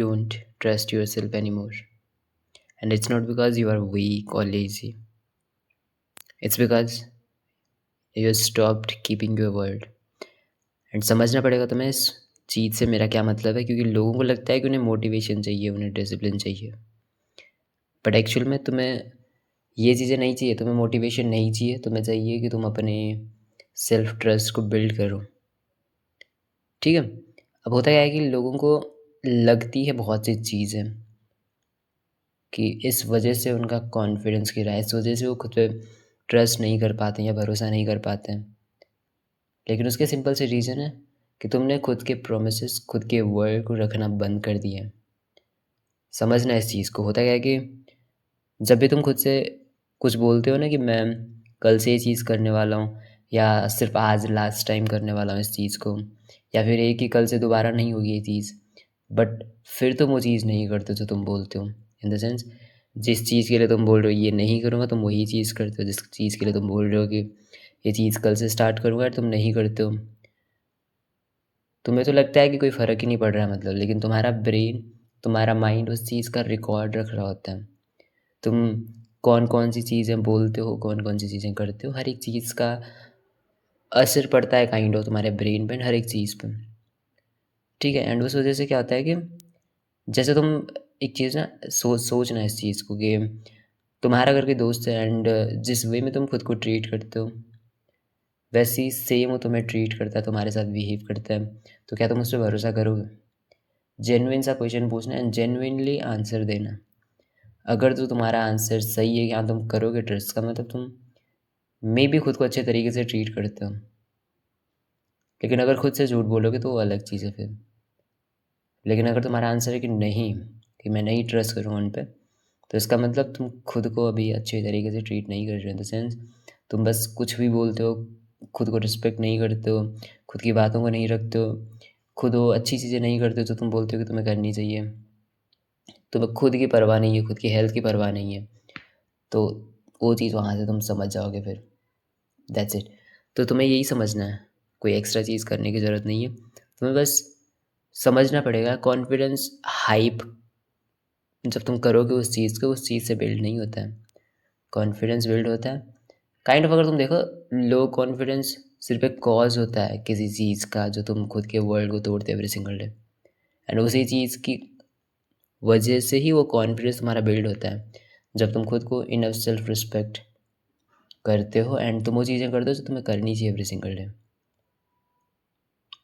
don't trust yourself anymore. And it's not because you are weak or lazy, it's because you stopped keeping your word. And समझना पड़ेगा तुम्हें इस चीज़ से मेरा क्या मतलब है, क्योंकि लोगों को लगता है कि उन्हें मोटिवेशन चाहिए, उन्हें डिसिप्लिन चाहिए, बट एक्चुअल में तुम्हें ये चीज़ें नहीं चाहिए। तुम्हें मोटिवेशन नहीं चाहिए, तुम्हें चाहिए कि तुम अपने सेल्फ ट्रस्ट को बिल्ड करो। ठीक है। अब होता क्या है कि लोगों को लगती है बहुत सी चीज़ें कि इस वजह से उनका कॉन्फिडेंस गिरा है, इस वजह से वो खुद पे ट्रस्ट नहीं कर पाते हैं या भरोसा नहीं कर पाते हैं। लेकिन उसके सिंपल से रीज़न है कि तुमने खुद के प्रोमिसेस, खुद के वर्ड को रखना बंद कर दिया है। समझना इस चीज़ को। होता क्या है कि जब भी तुम खुद से कुछ बोलते हो ना कि मैं कल से ये चीज़ करने वाला हूँ, या सिर्फ आज लास्ट टाइम करने वाला हूँ इस चीज़ को, या फिर ये कि कल से दोबारा नहीं होगी ये चीज़, बट फिर तुम वो चीज़ नहीं करते जो तुम बोलते हो। इन द सेंस, जिस चीज़ के लिए तुम बोल रहे हो ये नहीं करूँगा, तुम वही चीज़ करते हो। जिस चीज़ के लिए तुम बोल रहे हो कि ये चीज़ कल से स्टार्ट करूँगा, तुम नहीं करते हो। तुम्हें तो लगता है कि कोई फ़र्क ही नहीं पड़ रहा है मतलब, लेकिन तुम्हारा ब्रेन, तुम्हारा माइंड उस चीज़ का रिकॉर्ड रख रहा होता है। तुम कौन कौन सी चीज़ें बोलते हो, कौन कौन सी चीज़ें करते हो, हर एक चीज़ का असर पड़ता है काइंड ऑफ तुम्हारे ब्रेन पे, हर एक चीज़ पे। ठीक है। एंड उस वजह से क्या होता है कि जैसे तुम एक चीज़ ना सोचना इस चीज़ को कि तुम्हारा अगर कोई दोस्त है एंड जिस वे में तुम खुद को ट्रीट करते हो वैसे ही सेम वो तुम्हें ट्रीट करता है, तुम्हारे साथ बिहेव करता है, तो क्या तुम उस पर भरोसा करोगे? जेन्युइन सा क्वेश्चन पूछना एंड जेन्युइनली आंसर देना। अगर तो तुम्हारा आंसर सही है कि हाँ तुम करोगे ट्रस्ट, का मतलब तुम मे भी खुद को अच्छे तरीके से ट्रीट करते हो। लेकिन अगर खुद से झूठ बोलोगे तो वो अलग चीज़ है फिर। लेकिन अगर तुम्हारा आंसर है कि नहीं, कि मैं नहीं ट्रस्ट करूँगा उन पे, तो इसका मतलब तुम खुद को अभी अच्छे तरीके से ट्रीट नहीं कर रहे हो। इन द सेंस, तुम बस कुछ भी बोलते हो, खुद को रिस्पेक्ट नहीं करते हो, खुद की बातों को नहीं रखते हो, खुद वो अच्छी चीज़ें नहीं करते हो जो तुम बोलते हो कि तुम्हें करनी चाहिए। तुम्हें खुद की परवाह नहीं है, खुद की हेल्थ की परवाह नहीं है, तो वो चीज़ वहाँ से तुम समझ जाओगे फिर। That's it. तो तुम्हें यही समझना है, कोई एक्स्ट्रा चीज़ करने की ज़रूरत नहीं है। तुम्हें बस समझना पड़ेगा कॉन्फिडेंस हाइप जब तुम करोगे उस चीज़ को, उस चीज़ से बिल्ड नहीं होता है। कॉन्फिडेंस बिल्ड होता है काइंड ऑफ, अगर तुम देखो, लो कॉन्फिडेंस सिर्फ एक कॉज होता है किसी चीज़ का जो तुम खुद के वर्ल्ड को तोड़ते एवरी सिंगल डे, एंड उसी चीज़ की वजह से ही वो कॉन्फिडेंस तुम्हारा बिल्ड होता है। जब तुम खुद को इनफ सेल्फ रिस्पेक्ट करते हो एंड तुम वो चीज़ें करते हो जो तुम्हें करनी चाहिए एवरी सिंगल डे।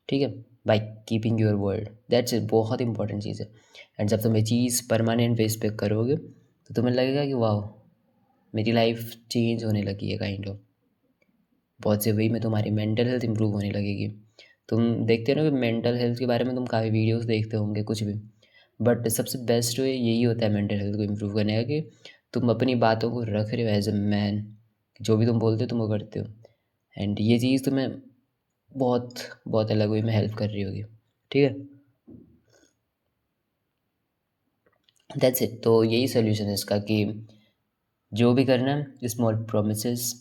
ठीक है। By keeping your word, that's it, बहुत इंपॉर्टेंट चीज़ है। एंड जब तुम ये चीज़ परमानेंट बेस पे करोगे तो तुम्हें लगेगा कि वाह, मेरी लाइफ चेंज होने लगी है काइंड ऑफ। बहुत से वे में तुम्हारी मेंटल हेल्थ इंप्रूव होने लगेगी। तुम देखते हो ना कि मेंटल हेल्थ के बारे में तुम काफ़ी वीडियोस देखते होंगे कुछ भी, बट सबसे बेस्ट वे यही होता है मेंटल हेल्थ को इम्प्रूव करने का कि तुम अपनी बातों को रख रहे हो एज अ मैन, जो भी तुम बोलते हो तुम वो करते हो। एंड ये चीज़ तुम्हें बहुत बहुत अलग वे में हेल्प कर रही होगी। ठीक है। That's it. तो यही सोल्यूशन है इसका कि जो भी करना है स्मॉल प्रोमिसेस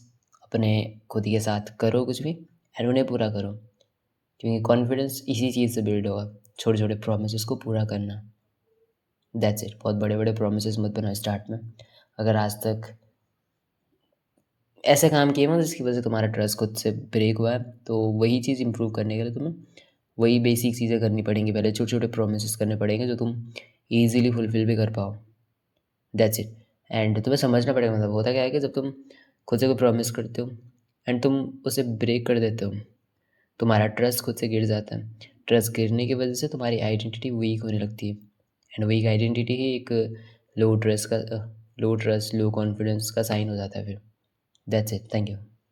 अपने खुद के साथ करो कुछ भी, एंड उन्हें पूरा करो, क्योंकि कॉन्फिडेंस इसी चीज़ से बिल्ड होगा, छोटे छोटे प्रोमिसेस को पूरा करना। That's it. बहुत बड़े बड़े प्रोमिसेस मत बनाओ स्टार्ट में। अगर आज तक ऐसे काम किए ना जिसकी वजह से तुम्हारा ट्रस्ट खुद से ब्रेक हुआ है, तो वही चीज़ इंप्रूव करने के लिए तुम्हें वही बेसिक चीज़ें करनी पड़ेंगी। पहले छोटे छोटे प्रोमिसेस करने पड़ेंगे जो तुम ईजिली फुलफिल भी कर पाओ। That's it. एंड तुम्हें समझना पड़ेगा, मतलब होता क्या है कि जब तुम खुद से कोई प्रॉमिस करते हो एंड तुम उसे ब्रेक कर देते हो, तुम्हारा ट्रस्ट खुद से गिर जाता है। ट्रस्ट गिरने की वजह से तुम्हारी आइडेंटिटी वीक होने लगती है, एंड वीक आइडेंटिटी ही एक लो ट्रस्ट लो कॉन्फिडेंस का साइन हो जाता है फिर। That's it. Thank you.